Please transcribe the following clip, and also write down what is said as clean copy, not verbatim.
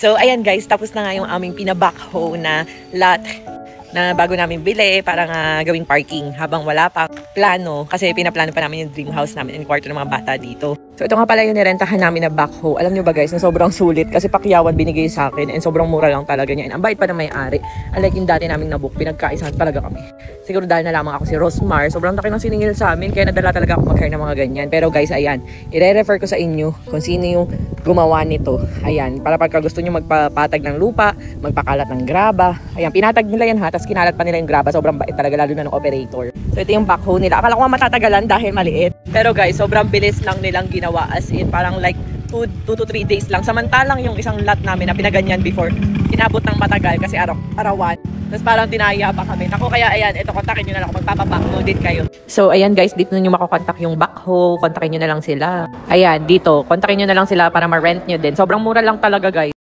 So, ayan guys, tapos na nga yung aming pina-backhoe na lot na bago namin bili para nga gawing parking habang wala pa plano kasi pinaplano pa namin yung dream house namin and kwarto ng mga bata dito. So ito nga pala yung nirentahan namin na backhoe. Alam nyo ba guys na sobrang sulit kasi pakyawan binigay sa akin and sobrang mura lang talaga niya and ang bait pa na may-ari. Unlike yung dati naming nabook, pinagkaisahan talaga kami. Siguro dahil na lamang ako si Rosmar, sobrang laki ng siningil sa amin kaya nadala talaga ako mag-hire ng mga ganyan. Pero guys, ayan, i-refer ko sa inyo kung sino yung gumawa nito. Ayan, para pagka gusto nyo magpapatag ng lupa, magpakalat ng graba. Ayan, pinatag nila yan ha, tapos kinalat pa nila yung graba. Sobrang bait talaga lalo na ng operator. So ito yung backhoe nila. Akala ko matatagalan dahil maliit. Pero guys, sobrang bilis lang nilang ginawa as in parang like 2 to 3 days lang. Samantalang yung isang lot namin na pinaganyan before, inabot ng matagal kasi arawan. Tapos parang dinaya pa kami. Ako kaya ayan, ito kontakin nyo na lang kung magpapabackhoe din kayo. So ayan guys, dito nyo makokontak yung backhoe. Kontakin nyo na lang sila. Ayan, dito. Kontakin nyo na lang sila para ma-rent nyo din. Sobrang mura lang talaga guys.